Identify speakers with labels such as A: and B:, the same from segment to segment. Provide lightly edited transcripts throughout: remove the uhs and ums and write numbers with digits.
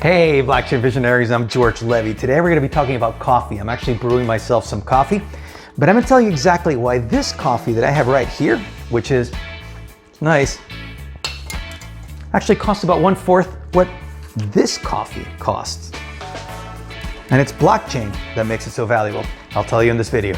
A: Hey blockchain visionaries, I'm George Levy. Today we're going to be talking about coffee. I'm actually brewing myself some coffee, but I'm going to tell you exactly why this coffee that I have right here, which is nice, actually costs about 1/4 what this coffee costs. And it's blockchain that makes it so valuable. I'll tell you in this video.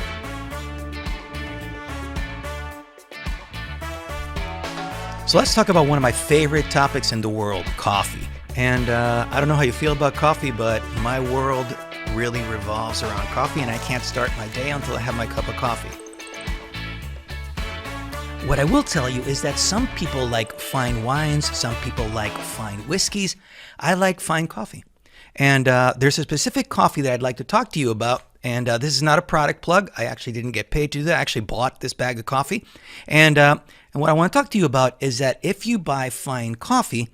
A: So let's talk about one of my favorite topics in the world, coffee. And I don't know how you feel about coffee, but my world really revolves around coffee, and I can't start my day until I have my cup of coffee. What I will tell you is that some people like fine wines, some people like fine whiskeys. I like fine coffee. And there's a specific coffee that I'd like to talk to you about. And this is not a product plug. I actually didn't get paid to do that. I actually bought this bag of coffee. And what I want to talk to you about is that if you buy fine coffee,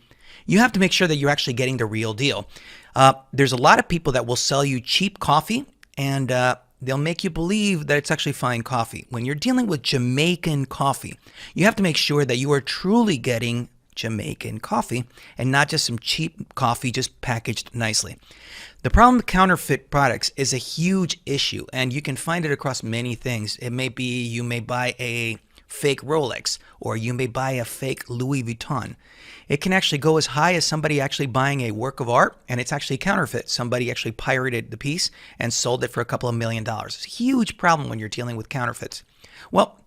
A: you have to make sure that you're actually getting the real deal. There's a lot of people that will sell you cheap coffee, and they'll make you believe that it's actually fine coffee. When you're dealing with Jamaican coffee, you have to make sure that you are truly getting Jamaican coffee and not just some cheap coffee just packaged nicely. The problem with counterfeit products is a huge issue, and you can find it across many things. It may be you may buy a fake Rolex, or you may buy a fake Louis Vuitton. It can actually go as high as somebody actually buying a work of art, and it's actually counterfeit. Somebody actually pirated the piece and sold it for a couple of $1 million. It's a huge problem when you're dealing with counterfeits. Well,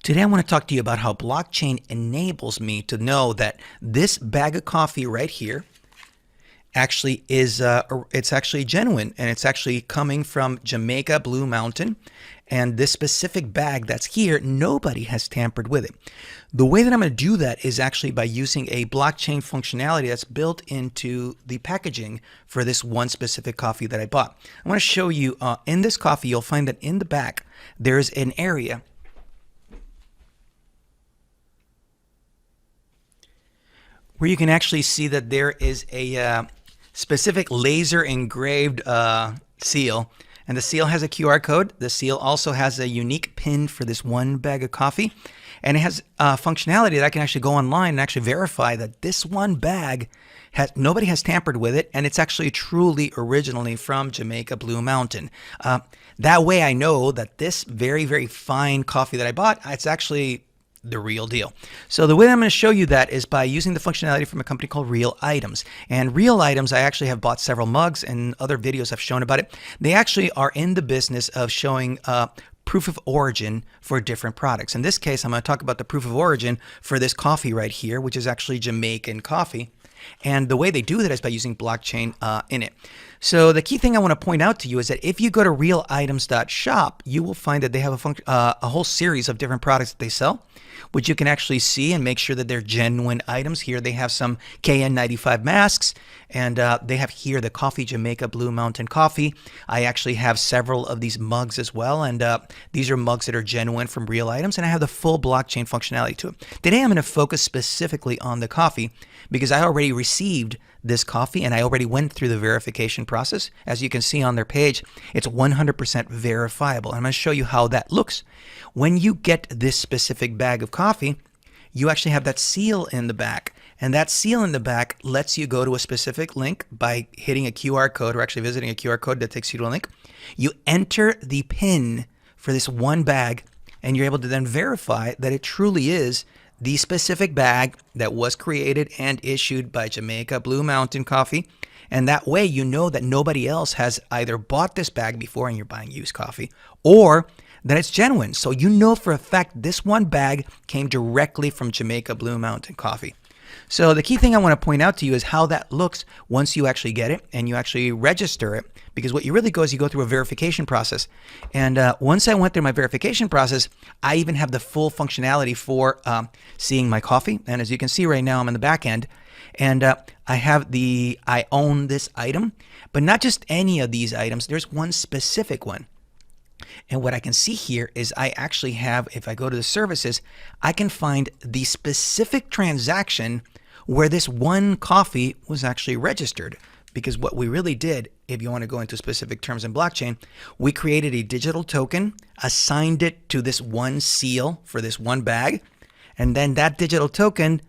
A: today I want to talk to you about how blockchain enables me to know that this bag of coffee right here actually is it's actually genuine, and it's actually coming from Jamaica Blue Mountain. And this specific bag that's here, nobody has tampered with it. The way that I'm going to do that is actually by using a blockchain functionality that's built into the packaging for this one specific coffee that I bought. I want to show you in this coffee, you'll find that in the back, there's an area where you can actually see that there is a specific laser engraved seal. And the seal has a QR code. The seal also has a unique pin for this one bag of coffee. And it has functionality that I can actually go online and actually verify that this one bag, nobody has tampered with it, and it's actually truly originally from Jamaica Blue Mountain. That way I know that this very, very fine coffee that I bought, it's actually the real deal. So the way I'm going to show you that is by using the functionality from a company called Real Items. And Real Items, I actually have bought several mugs, and other videos I've shown about it. They actually are in the business of showing proof of origin for different products. In this case, I'm going to talk about the proof of origin for this coffee right here, which is actually Jamaican coffee. And the way they do that is by using blockchain in it. So the key thing I want to point out to you is that if you go to realitems.shop, you will find that they have a whole series of different products that they sell, which you can actually see and make sure that they're genuine items. Here they have some KN95 masks, and they have here the coffee, Jamaica Blue Mountain coffee. I actually have several of these mugs as well, and these are mugs that are genuine from Real Items, and I have the full blockchain functionality to it. Today I'm going to focus specifically on the coffee because I already received this coffee and I already went through the verification process. As you can see on their page, it's 100% verifiable. I'm going to show you how that looks. When you get this specific bag of coffee, you actually have that seal in the back. And that seal in the back lets you go to a specific link by hitting a QR code, or actually visiting a QR code that takes you to a link. You enter the PIN for this one bag, and you're able to then verify that it truly is the specific bag that was created and issued by Jamaica Blue Mountain Coffee. And that way you know that nobody else has either bought this bag before and you're buying used coffee, or that it's genuine. So you know for a fact this one bag came directly from Jamaica Blue Mountain Coffee. So the key thing I want to point out to you is how that looks once you actually get it and you actually register it. Because what you really go is you go through a verification process. And once I went through my verification process, I even have the full functionality for seeing my coffee. And as you can see right now, I'm in the back end. And I own this item, but not just any of these items. There's one specific one. And what I can see here is I actually have, if I go to the services, I can find the specific transaction where this one coffee was actually registered. Because what we really did, if you want to go into specific terms in blockchain, we created a digital token, assigned it to this one seal for this one bag, and then that digital token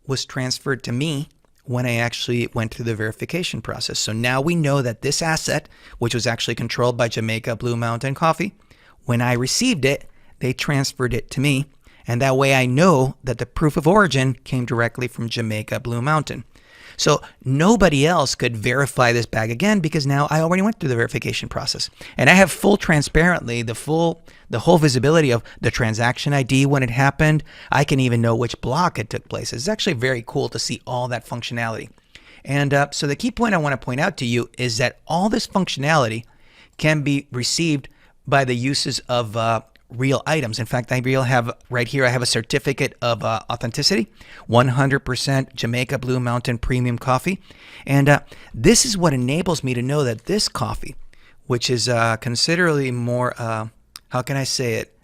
A: was transferred to me when I actually went through the verification process. So now we know that this asset, which was actually controlled by Jamaica Blue Mountain Coffee, when I received it, they transferred it to me. And that way I know that the proof of origin came directly from Jamaica Blue Mountain. So nobody else could verify this bag again because now I already went through the verification process. And I have full transparently, the whole visibility of the transaction ID when it happened. I can even know which block it took place. It's actually very cool to see all that functionality. And so the key point I want to point out to you is that all this functionality can be received by the uses of real items. In fact, I have right here, I have a certificate of authenticity, 100% Jamaica Blue Mountain Premium Coffee. And this is what enables me to know that this coffee, which is considerably more, how can I say it?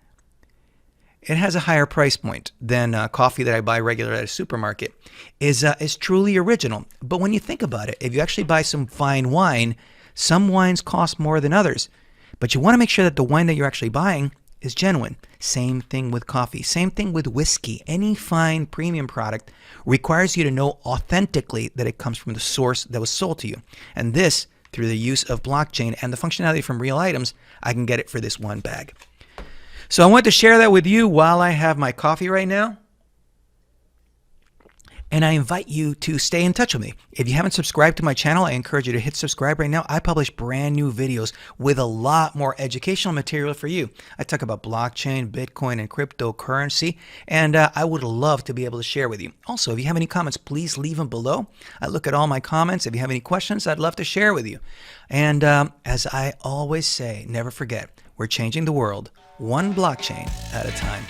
A: It has a higher price point than coffee that I buy regularly at a supermarket, is truly original. But when you think about it, if you actually buy some fine wine, some wines cost more than others. But you want to make sure that the wine that you're actually buying is genuine. Same thing with coffee. Same thing with whiskey. Any fine premium product requires you to know authentically that it comes from the source that was sold to you. And this, through the use of blockchain and the functionality from real items, I can get it for this one bag. So I want to share that with you while I have my coffee right now. And I invite you to stay in touch with me. If you haven't subscribed to my channel, I encourage you to hit subscribe right now. I publish brand new videos with a lot more educational material for you. I talk about blockchain, Bitcoin, and cryptocurrency, and I would love to be able to share with you. Also, if you have any comments, please leave them below. I look at all my comments. If you have any questions, I'd love to share with you. And as I always say, never forget, we're changing the world one blockchain at a time.